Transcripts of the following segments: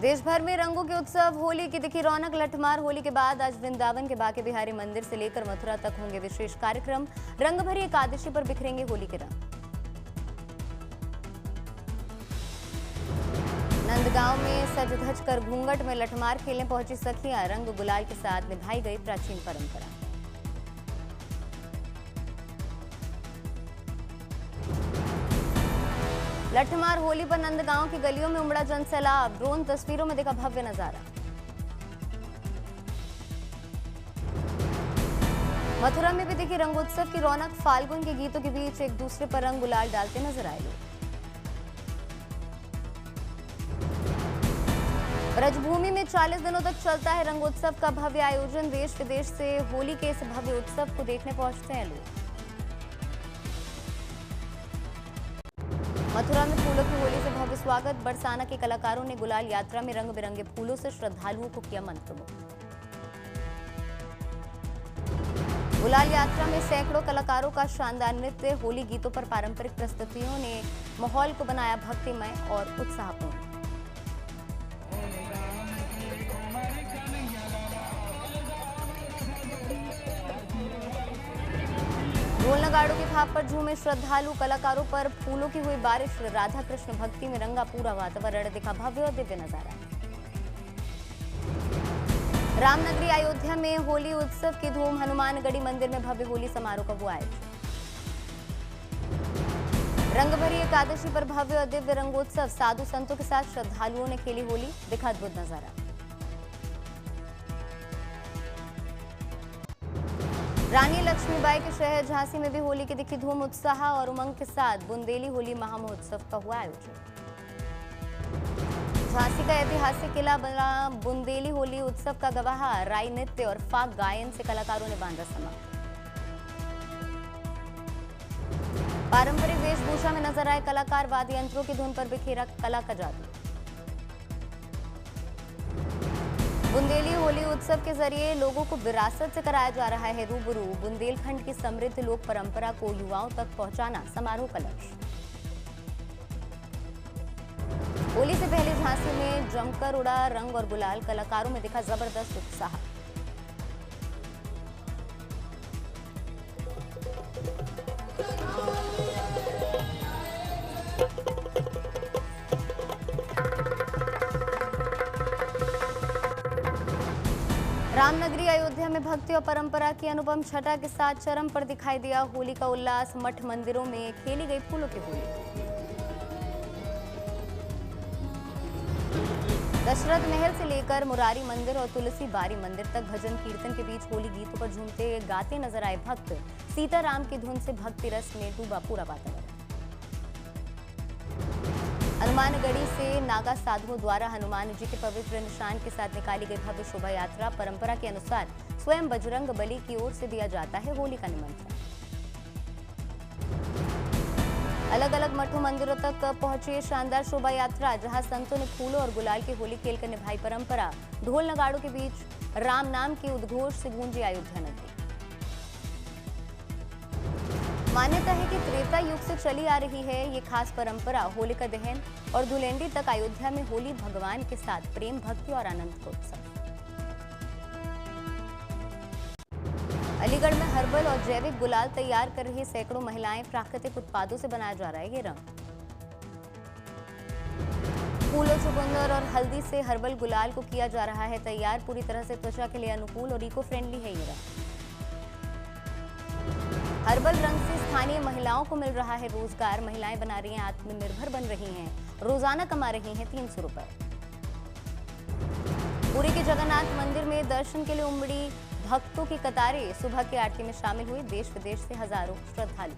देश भर में रंगों के उत्सव होली की दिखी रौनक। लठमार होली के बाद आज वृंदावन के बांके बिहारी मंदिर से लेकर मथुरा तक होंगे विशेष कार्यक्रम। रंग भरी एकादशी पर बिखरेंगे होली के रंग। नंदगांव में सज धज कर घूंघट में लठमार खेलने पहुंची सखियां। रंग गुलाल के साथ निभाई गई प्राचीन परंपरा। लठमार होली पर नंदगांव की गलियों में उमड़ा जनसैलाब। ड्रोन तस्वीरों में देखा भव्य नजारा। मथुरा में भी दिखी रंगोत्सव की रौनक। फाल्गुन के गीतों के बीच एक दूसरे पर रंग गुलाल डालते नजर आए लोग। ब्रजभूमि में 40 दिनों तक चलता है रंगोत्सव का भव्य आयोजन। देश विदेश से होली के इस भव्य उत्सव को देखने पहुंचते हैं लोग। मथुरा में फूलों की होली से भव्य स्वागत। बरसाना के कलाकारों ने गुलाल यात्रा में रंग बिरंगे फूलों से श्रद्धालुओं को किया मंत्रमुग्ध। गुलाल यात्रा में सैकड़ों कलाकारों का शानदार नृत्य। होली गीतों पर पारंपरिक प्रस्तुतियों ने माहौल को बनाया भक्तिमय और उत्साहपूर्ण। ढोल नगाड़ों की थाप पर झूमे श्रद्धालु। कलाकारों पर फूलों की हुई बारिश। राधा कृष्ण भक्ति में रंगा पूरा वातावरण। दिखा भव्य और दिव्य नजारा। रामनगरी अयोध्या में होली उत्सव की धूम। हनुमानगढ़ी मंदिर में भव्य होली समारोह का हुआ आयोजन। रंग भरी एकादशी पर भव्य और दिव्य रंगोत्सव। साधु संतों के साथ श्रद्धालुओं ने खेली होली। दिखा अद्भुत नजारा। रानी लक्ष्मीबाई के शहर झांसी में भी होली की दिखी धूम। उत्साह और उमंग के साथ बुंदेली होली महामहोत्सव का हुआ आयोजन। झांसी का ऐतिहासिक किला बना बुंदेली होली उत्सव का गवाह। राई नृत्य और फाग गायन से कलाकारों ने बांधा समा। पारंपरिक वेशभूषा में नजर आए कलाकार। वाद्य यंत्रों की धुन पर बिखेरा कला का जादू। बुंदेली होली उत्सव के जरिए लोगों को विरासत से कराया जा रहा है रूबरू। बुंदेलखंड की समृद्ध लोक परंपरा को युवाओं तक पहुंचाना समारोह का लक्ष्य। होली से पहले झांसी में जमकर उड़ा रंग और गुलाल। कलाकारों में दिखा जबरदस्त उत्साह। रामनगरी अयोध्या में भक्ति और परंपरा की अनुपम छटा के साथ चरम पर दिखाई दिया होली का उल्लास। मठ मंदिरों में खेली गई फूलों की होली। दशरथ महल से लेकर मुरारी मंदिर और तुलसी बारी मंदिर तक भजन कीर्तन के बीच होली गीतों पर झूमते गाते नजर आए भक्त। सीताराम की धुन से भक्ति रस में डूबा पूरा वातावरण। हनुमानगढ़ी से नागा साधुओं द्वारा हनुमान जी के पवित्र निशान के साथ निकाली गई भव्य शोभा यात्रा। परंपरा के अनुसार स्वयं बजरंग बली की ओर से दिया जाता है होली का निमंत्रण। अलग अलग मठों मंदिरों तक पहुंची शानदार शोभा यात्रा, जहां संतों ने फूलों और गुलाल की होली खेलकर निभाई परंपरा। ढोल नगाड़ों के बीच राम नाम के उद्घोष से गूंजी अयोध्या नगरी। मान्यता है कि त्रेता युग से चली आ रही है ये खास परंपरा। होलिका दहन और धुलेंडी तक अयोध्या में होली भगवान के साथ प्रेम, भक्ति और आनंद का उत्सव। अलीगढ़ में हर्बल और जैविक गुलाल तैयार कर रही सैकड़ों महिलाएं। प्राकृतिक उत्पादों से बनाया जा रहा है ये रंग। फूलों, चुकंदर और हल्दी से हर्बल गुलाल को किया जा रहा है तैयार। पूरी तरह से त्वचा के लिए अनुकूल और इको फ्रेंडली है ये रंग। हर्बल रंग से स्थानीय महिलाओं को मिल रहा है रोजगार। महिलाएं बना रही हैं, आत्मनिर्भर बन रही हैं, रोजाना कमा रही हैं 300 रुपए। पुरी के जगन्नाथ मंदिर में दर्शन के लिए उमड़ी भक्तों की कतारें। सुबह की आरती में शामिल हुए देश विदेश से हजारों श्रद्धालु।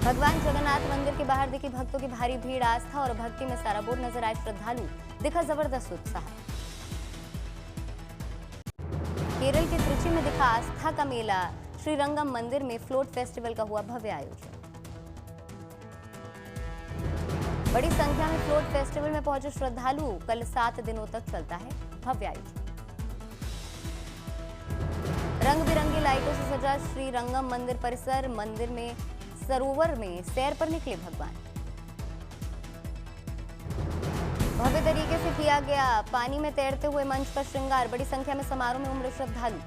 भगवान जगन्नाथ मंदिर के बाहर दिखी भक्तों की भारी भीड़। आस्था और भक्ति में सराबोर नजर आए श्रद्धालु। दिखा जबरदस्त उत्साह। केरल के त्रिची में दिखा आस्था का मेला। श्रीरंगम मंदिर में फ्लोट फेस्टिवल का हुआ भव्य आयोजन। बड़ी संख्या में फ्लोट फेस्टिवल में पहुंचे श्रद्धालु। कल 7 दिनों तक चलता है भव्य आयोजन। रंग बिरंगी लाइटों से सजा श्रीरंगम मंदिर परिसर। मंदिर में सरोवर में सैर पर निकले भगवान। भव्य तरीके से किया गया पानी में तैरते हुए मंच का श्रृंगार, बड़ी संख्या में समारोह में उमड़े श्रद्धालु।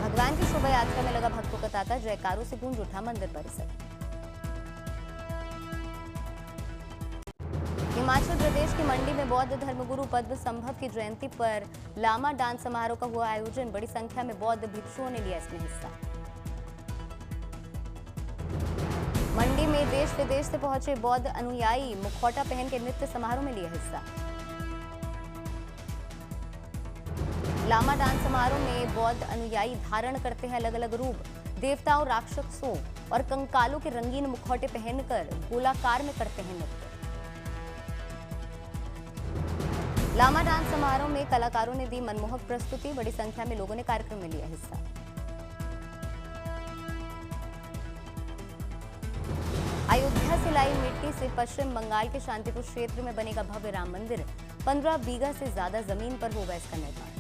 भगवान की शोभा यात्रा में लगा भक्तों का तांता, जयकारों से गूंज उठा मंदिर परिसर। हिमाचल प्रदेश की मंडी में बौद्ध धर्मगुरु पद्म संभव की जयंती पर लामा डांस समारोह का हुआ आयोजन, बड़ी संख्या में बौद्ध भिक्षुओं ने लिया इसमें हिस्सा। मंडी में देश विदेश से पहुंचे बौद्ध अनुयायी मुखौटा पहन के नृत्य समारोह में लिया हिस्सा। लामा डांस समारोह में बौद्ध अनुयायी धारण करते हैं अलग अलग रूप, देवताओं, राक्षसों और कंकालों के रंगीन मुखौटे पहनकर गोलाकार में करते हैं नृत्य। लामा डांस समारोह में कलाकारों ने दी मनमोहक प्रस्तुति, बड़ी संख्या में लोगों ने कार्यक्रम में लिया हिस्सा। अयोध्या से लाई मिट्टी से पश्चिम बंगाल के शांतिपुर क्षेत्र में बनेगा भव्य राम मंदिर, 15 बीघा से ज्यादा जमीन पर होगा इसका निर्माण।